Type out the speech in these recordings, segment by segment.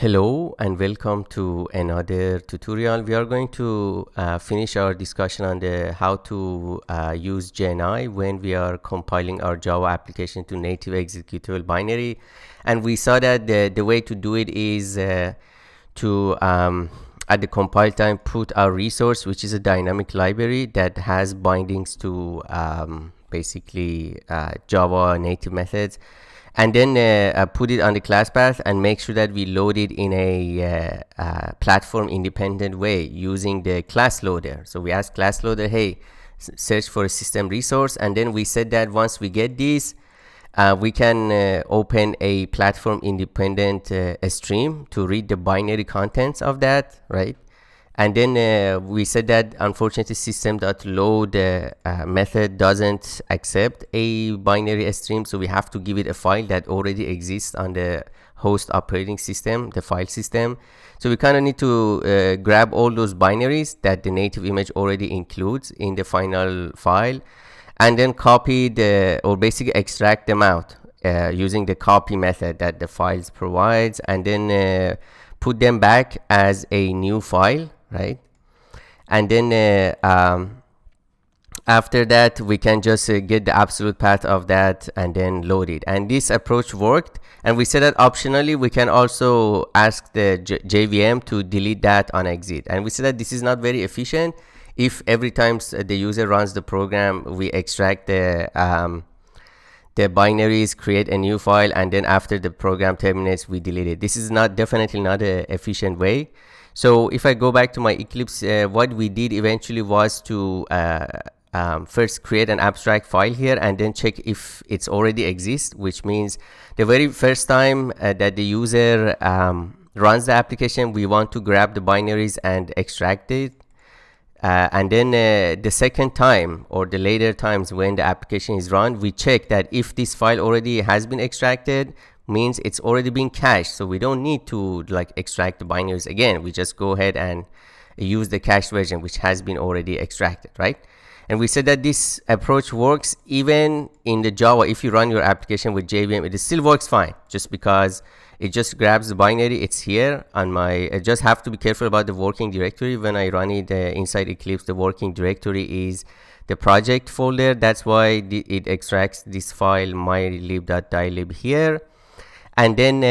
Hello and welcome to another tutorial. We are going to finish our discussion on the how to use JNI when we are compiling our Java application to native executable binary. And we saw that the way to do it is to at the compile time put our resource, which is a dynamic library that has bindings to basically Java native methods, and then put it on the class path and make sure that we load it in a platform independent way using the class loader. So we ask class loader, hey, search for a system resource, and then we said that once we get this, we can open a platform independent stream to read the binary contents of that, right? And then we said that unfortunately system.load method doesn't accept a binary stream, so we have to give it a file that already exists on the host operating system, the file system. So we kind of need to grab all those binaries that the native image already includes in the final file, and then copy or basically extract them out using the copy method that the files provides, and then put them back as a new file, right? And then after that we can just get the absolute path of that and then load it. And this approach worked, and we said that optionally we can also ask the JVM to delete that on exit. And we said that this is not very efficient if every time the user runs the program we extract the binaries, create a new file, and then after the program terminates we delete it. This is definitely not an efficient way. So if I go back to my Eclipse, what we did eventually was to first create an abstract file here and then check if it's already exists, which means the very first time that the user runs the application, we want to grab the binaries and extract it. And then the second time or the later times when the application is run, we check that if this file already has been extracted, means it's already been cached, so we don't need to like extract the binaries again. We just go ahead and use the cached version which has been already extracted, right? And we said that this approach works even in the Java. If you run your application with JVM, it still works fine, just because it just grabs the binary. It's here on my I just have to be careful about the working directory. When I run it inside Eclipse, the working directory is the project folder. That's why it extracts this file mylib.dylib here. And then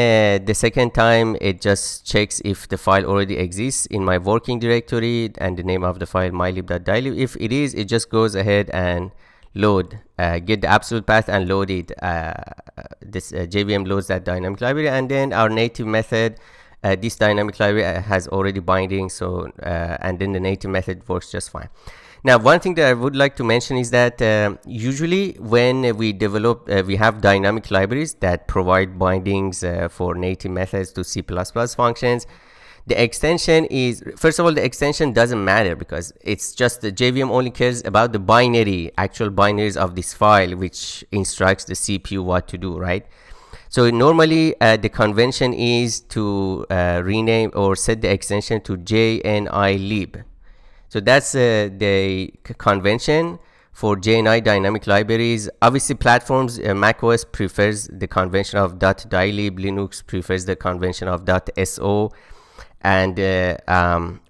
the second time it just checks if the file already exists in my working directory and the name of the file mylib.dylib. If it is, it just goes ahead and load, get the absolute path and load it. This JVM loads that dynamic library, and then our native method, this dynamic library has already binding, so and then the native method works just fine. Now, one thing that I would like to mention is that usually when we develop, we have dynamic libraries that provide bindings for native methods to C++ functions. The extension is, first of all, the extension doesn't matter because it's just the JVM only cares about the binary, actual binaries of this file, which instructs the CPU what to do, right? So normally the convention is to rename or set the extension to JNI lib. So that's the convention for JNI dynamic libraries. Obviously platforms, macOS prefers the convention of .dylib, Linux prefers the convention of .so, and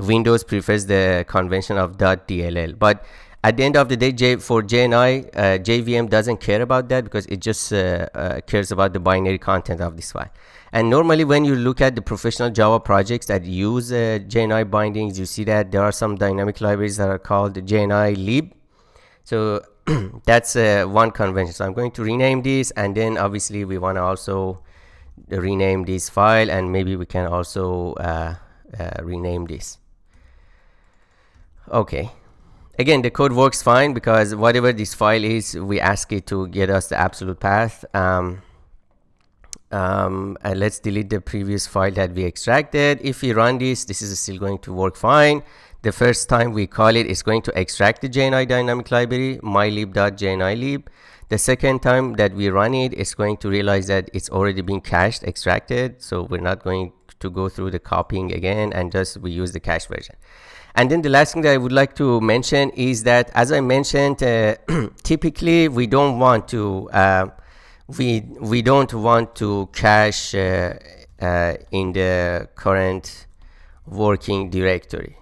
Windows prefers the convention of .dll. But at the end of the day, for JNI, JVM doesn't care about that because it just cares about the binary content of this file. And normally when you look at the professional Java projects that use JNI bindings, you see that there are some dynamic libraries that are called JNI lib. So that's one convention. So I'm going to rename this, and then obviously we want to also rename this file, and maybe we can also rename this. Okay. Again, the code works fine because whatever this file is, we ask it to get us the absolute path. And let's delete the previous file that we extracted. If we run this, this is still going to work fine. The first time we call it, it's going to extract the JNI dynamic library, mylib.jnilib. The second time that we run it, it's going to realize that it's already been cached, extracted. So we're not going to go through the copying again, and just we use the cached version. And then the last thing that I would like to mention is that, as I mentioned, typically we don't want to we don't want to cache in the current working directory.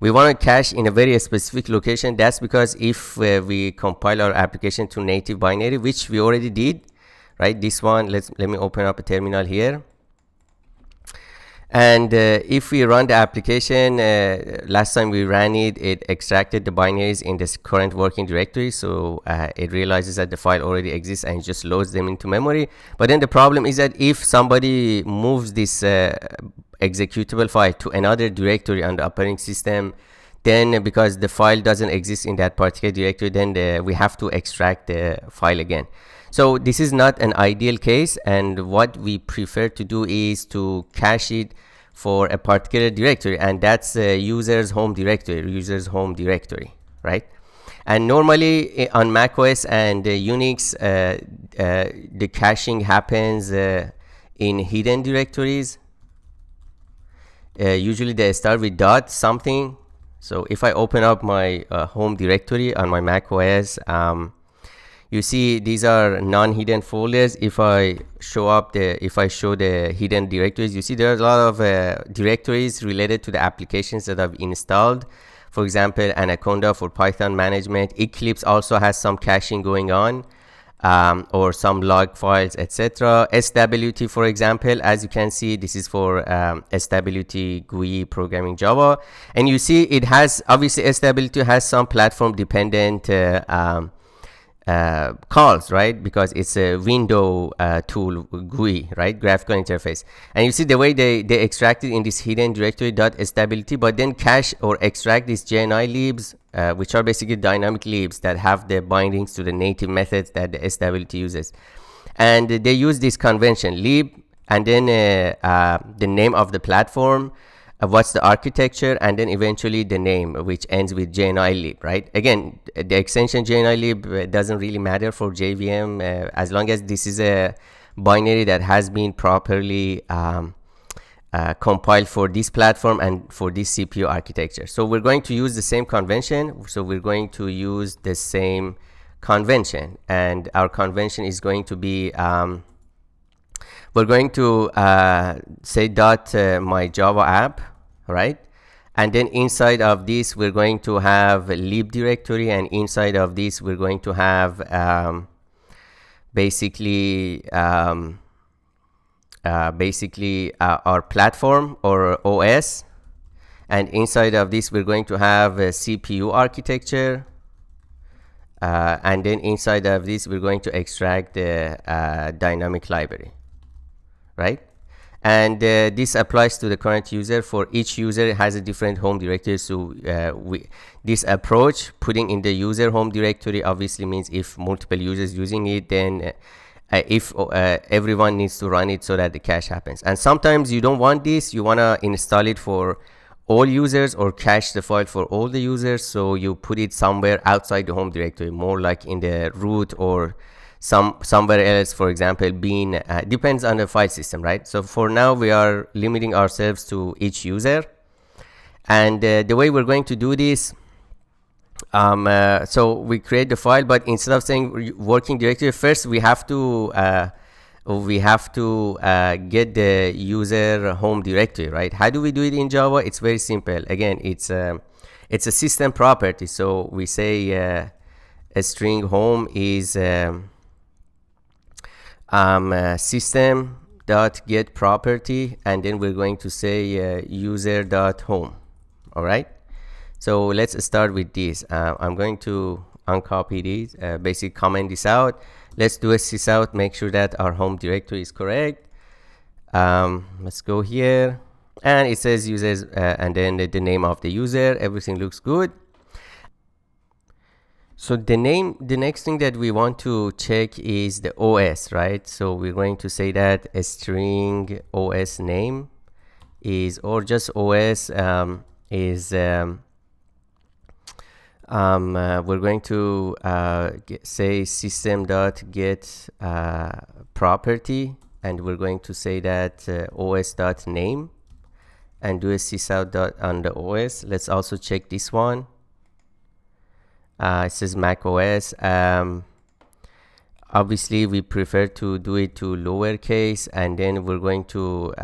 We want to cache in a very specific location. That's because if we compile our application to native binary, which we already did, right? This one, let me open up a terminal here. And if we run the application, last time we ran it, it extracted the binaries in this current working directory. So it realizes that the file already exists and just loads them into memory. But then the problem is that if somebody moves this executable file to another directory on the operating system, then because the file doesn't exist in that particular directory, then we have to extract the file again. So this is not an ideal case, and what we prefer to do is to cache it for a particular directory, and that's user's home directory, right? And normally on macOS and Unix, the caching happens in hidden directories. Usually they start with dot something. So if I open up my home directory on my macOS, you see these are non-hidden folders. If I show the hidden directories, you see there's a lot of directories related to the applications that I've installed. For example, Anaconda for Python management. Eclipse also has some caching going on, or some log files, etc. SWT, for example, as you can see, this is for SWT GUI programming Java. And you see it has, obviously SWT has some platform dependent calls, right? Because it's a window tool GUI, right? Graphical interface. And you see the way they extract it in this hidden directory .stability, but then cache or extract these JNI libs, which are basically dynamic libs that have the bindings to the native methods that the stability uses. And they use this convention lib and then the name of the platform, what's the architecture, and then eventually the name, which ends with JNI lib, right? Again, the extension JNI lib doesn't really matter for JVM as long as this is a binary that has been properly compiled for this platform and for this CPU architecture. So we're going to use the same convention. So we're going to use the same convention, and our convention is going to be we're going to say my Java app, right? And then inside of this we're going to have a lib directory, and inside of this we're going to have basically our platform or OS, and inside of this we're going to have a CPU architecture, and then inside of this we're going to extract the dynamic library, right? And this applies to the current user. For each user has a different home directory. So this approach, putting in the user home directory, obviously means if multiple users using it, then if everyone needs to run it so that the cache happens. And sometimes you don't want this, you want to install it for all users or cache the file for all the users, so you put it somewhere outside the home directory, more like in the root or somewhere else, for example bin, depends on the file system, right? So for now we are limiting ourselves to each user, and the way we're going to do this, so we create the file, but instead of saying working directory, first we have to get the user home directory, right? How do we do it in Java? It's very simple. Again, it's a system property. So we say a string home is system.get property, and then we're going to say user.home. all right? So let's start with this. I'm going to uncopy these, basically comment this out. Let's do a sysout, make sure that our home directory is correct. Let's go here, and it says users, and then the name of the user. Everything looks good. So the next thing that we want to check is the OS, right? So we're going to say that a string OS name is, or just OS is, we're going to say system.get property, and we're going to say that os.name, and do a sysout on the OS. Let's also check this one. It says Mac OS. obviously we prefer to do it to lowercase, and then we're going to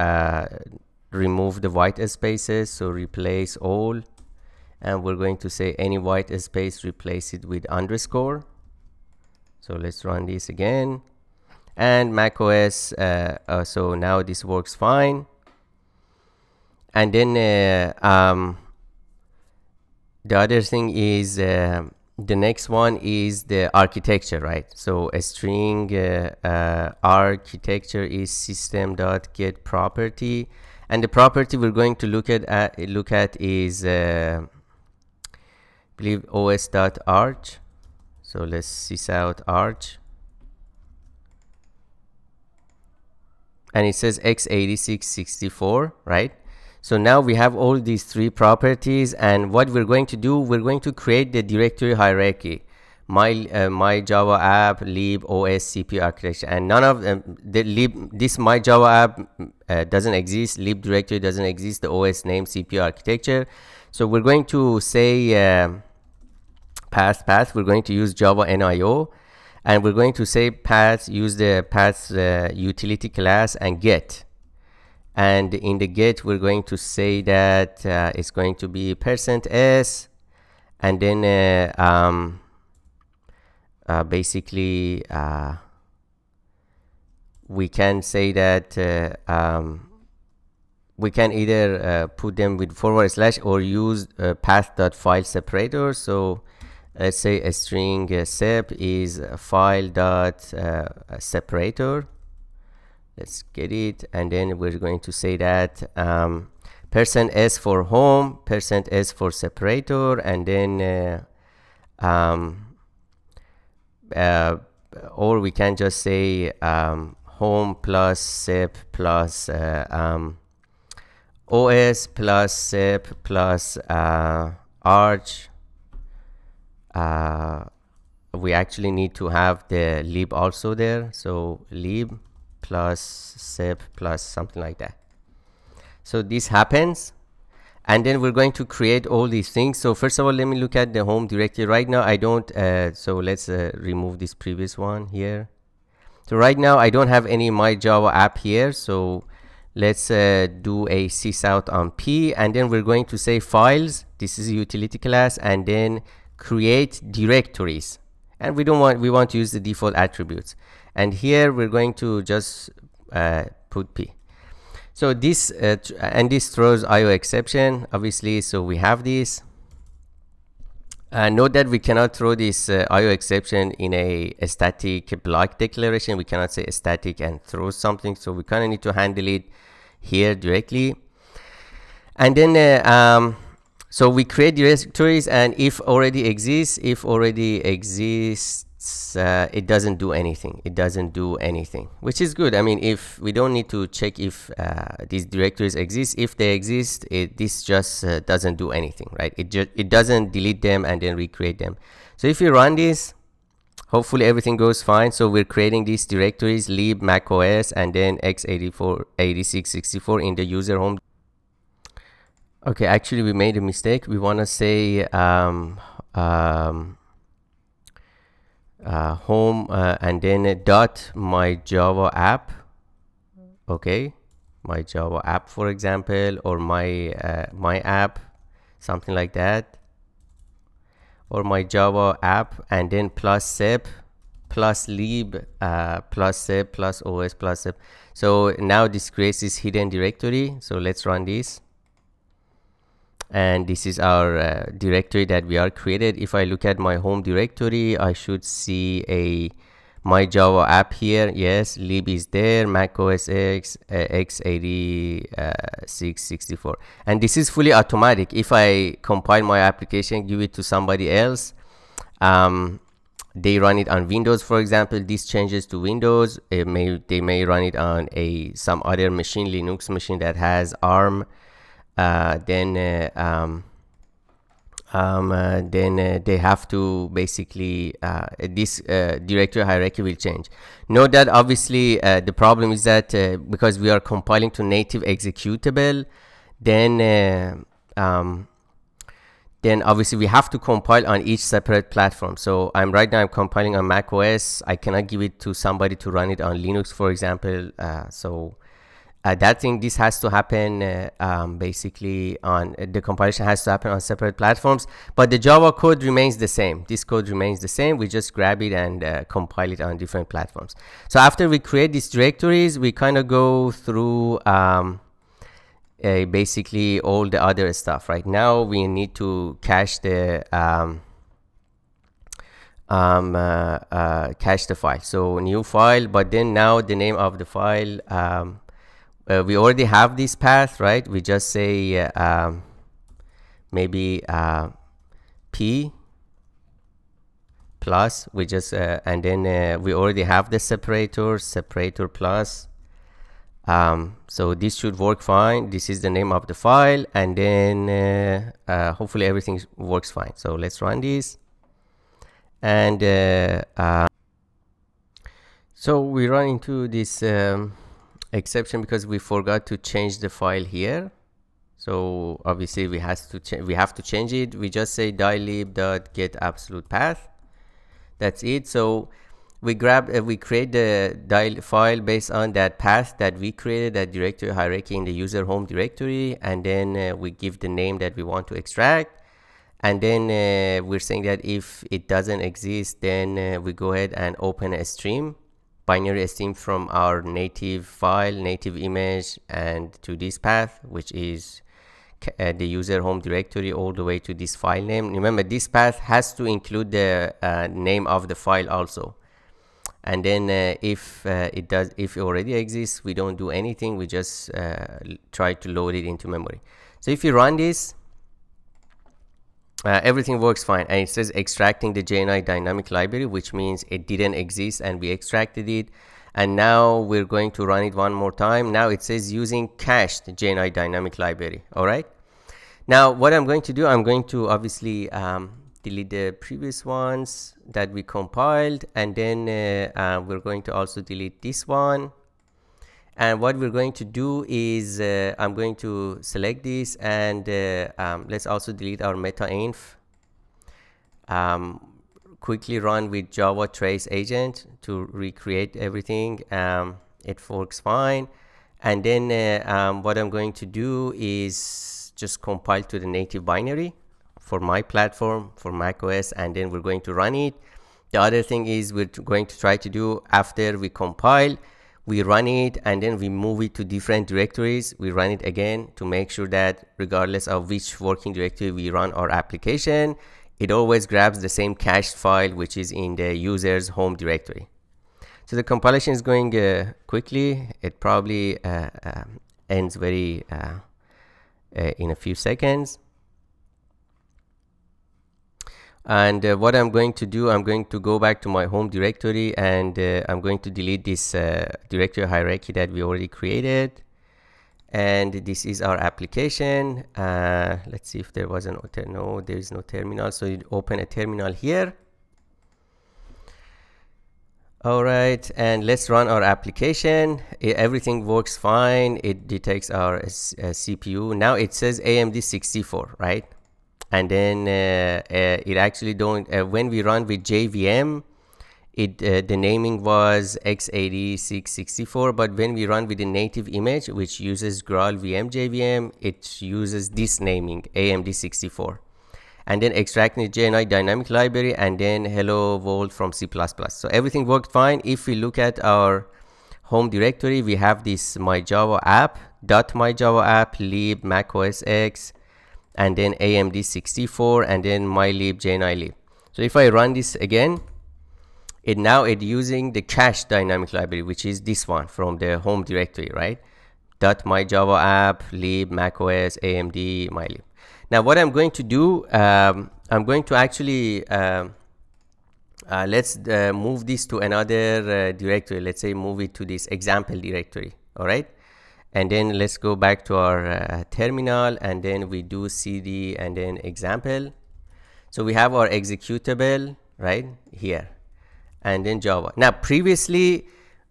remove the white spaces, so replace all, and we're going to say any white space, replace it with underscore. So let's run this again, and macOS, so now this works fine. And then the other thing is the next one is the architecture, right? So a string architecture is system.getProperty, and the property we're going to look at is I believe os.arch. So let's sys out arch, and it says x86-64, right? So now we have all these three properties, and what we're going to do, we're going to create the directory hierarchy, my Java app, lib, os, CPU architecture, and none of them, this my Java app doesn't exist, lib directory doesn't exist, the os name, CPU architecture. So we're going to say path, we're going to use Java NIO, and we're going to say path, use the path utility class and get. And in the get, we're going to say that it's going to be %s, and then basically we can say that we can either put them with / or use path.file separator. So let's say a string sep is file.separator. Let's get it, and then we're going to say that %s for home, %s for separator, and then or we can just say home plus sep plus os plus sep plus arch. We actually need to have the lib also there, so lib plus sep plus something like that. So this happens, and then we're going to create all these things. So first of all, let me look at the home directory. Right now I don't, so let's remove this previous one here. So right now I don't have any my Java app here, so let's do a sysout on p, and then we're going to say files, this is a utility class, and then create directories, and we want to use the default attributes, and here we're going to just put p. So this and this throws IO exception, obviously, so we have this. Note that we cannot throw this IO exception in a static block declaration. We cannot say static and throw something, so we kind of need to handle it here directly. And then so we create directories, and if already exists, it doesn't do anything. It doesn't do anything, which is good. I mean, if we don't need to check if these directories exist. If they exist, this just doesn't do anything, right? It doesn't delete them and then recreate them. So if you run this, hopefully everything goes fine. So we're creating these directories, lib, macOS, and then x86-64 in the user home. Okay, actually we made a mistake. We want to say home and then dot my Java app. Okay, my Java app, for example, or my app, something like that, or my Java app, and then plus sep plus lib plus sep plus os plus sep. So now this creates this hidden directory. So let's run this, and this is our directory that we are created. If I look at my home directory, I should see a my Java app here. Yes, lib is there, Mac OS X, x86-64, and this is fully automatic. If I compile my application, give it to somebody else, they run it on Windows, for example, this changes to Windows. They may run it on some other machine, Linux machine that has ARM. Then they have to basically this directory hierarchy will change. Note that obviously the problem is that because we are compiling to native executable, then then obviously we have to compile on each separate platform. So right now I'm compiling on Mac OS. I cannot give it to somebody to run it on Linux, for example. This has to happen basically on the compilation has to happen on separate platforms, but the Java code remains the same. This code remains the same. We just grab it and compile it on different platforms. So after we create these directories, we kind of go through basically all the other stuff. Right now we need to cache the file. So new file, but then now the name of the file, we already have this path, right? We just say maybe p plus, we just and then we already have the separator plus. So this should work fine. This is the name of the file, and then hopefully everything works fine. So let's run this, and so we run into this exception because we forgot to change the file here. So obviously we have to change it. We just say dilib.get absolute path. That's it. So we create the dial file based on that path that we created, that directory hierarchy in the user home directory, and then we give the name that we want to extract, and then we're saying that if it doesn't exist, then we go ahead and open a stream, binary stream from our native file, native image, and to this path, which is the user home directory, all the way to this file name. Remember, this path has to include the name of the file also. And then if it already exists, we don't do anything. We just try to load it into memory. So if you run this, everything works fine, and it says extracting the JNI dynamic library, which means it didn't exist and we extracted it. And now we're going to run it one more time. Now it says using cached JNI dynamic library. All right. Now what I'm going to do, I'm going to obviously delete the previous ones that we compiled, and then we're going to also delete this one. And what we're going to do is I'm going to select this, and let's also delete our meta-inf. Quickly run with Java trace agent to recreate everything. It works fine. And then what I'm going to do is just compile to the native binary for my platform, for macOS, and then we're going to run it. The other thing is we're going to try to do, after we compile, we run it and then we move it to different directories. We run it again to make sure that regardless of which working directory we run our application, it always grabs the same cached file, which is in the user's home directory. So the compilation is going quickly. It probably ends very in a few seconds. And what I'm going to do, I'm going to go back to my home directory, and I'm going to delete this directory hierarchy that we already created. And this is our application. Let's see if there was an no, there is no terminal. So you open a terminal here. All right, and let's run our application. Everything works fine. It detects our CPU. Now it says AMD 64, right? And then it actually don't, when we run with JVM, the naming was x86-64, but when we run with the native image, which uses GraalVM JVM, it uses this naming, AMD 64. And then extracting the JNI dynamic library, and then hello world from C++. So everything worked fine. If we look at our home directory, we have this my Java app, .myjava_app, lib, macOS X, and then AMD 64, and then mylib, JNI lib. So if I run this again, it using the cache dynamic library, which is this one from the home directory, right? .myjava_app, lib, macOS, AMD, mylib. Now what I'm going to do, I'm going to actually let's move this to another directory. Let's say move it to this example directory. All right. And then let's go back to our terminal, and then we do cd and then example. So we have our executable right here, and then Java. Now previously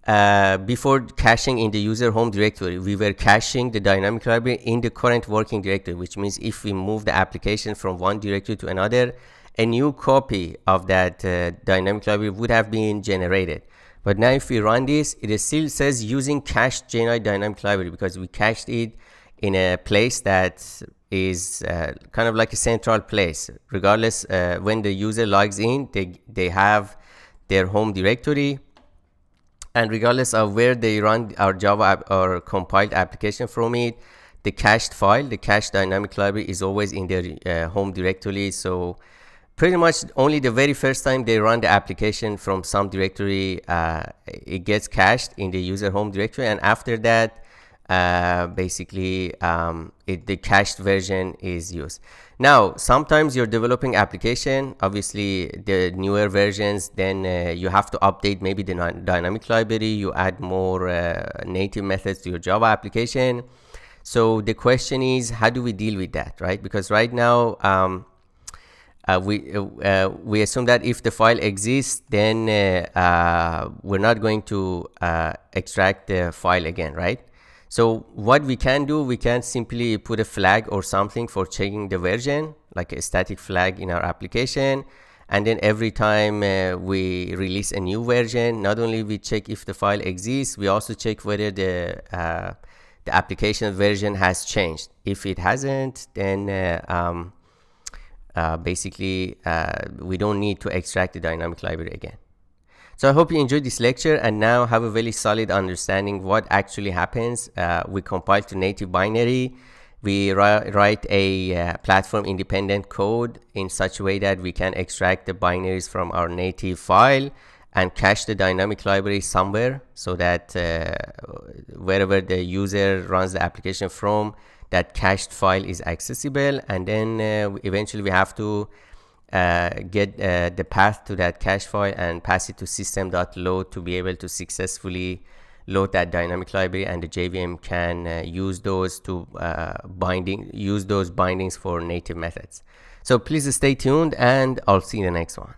before caching in the user home directory, we were caching the dynamic library in the current working directory, which means if we move the application from one directory to another, a new copy of that dynamic library would have been generated. But now if we run this, it still says using cached JNI dynamic library, because we cached it in a place that is kind of like a central place. Regardless, when the user logs in, they have their home directory, and regardless of where they run our Java app or compiled application from it, the cached file, the cached dynamic library, is always in their home directory. So pretty much only the very first time they run the application from some directory, it gets cached in the user home directory, and after that, basically the cached version is used. Now sometimes you're developing application, obviously the newer versions, then you have to update maybe the dynamic library, you add more native methods to your Java application. So the question is, how do we deal with that, right? Because right now we assume that if the file exists, then we're not going to extract the file again, right? So what we can do, we can simply put a flag or something for checking the version, like a static flag in our application. And then every time we release a new version, not only we check if the file exists, we also check whether the application version has changed. If it hasn't, then basically we don't need to extract the dynamic library again. So I hope you enjoyed this lecture and now have a very solid understanding what actually happens. We compile to native binary. We write a platform independent code in such a way that we can extract the binaries from our native file and cache the dynamic library somewhere, so that wherever the user runs the application from, that cached file is accessible. And then eventually we have to get the path to that cache file and pass it to system.load to be able to successfully load that dynamic library, and the JVM can use those to use those bindings for native methods. So please stay tuned, and I'll see you in the next one.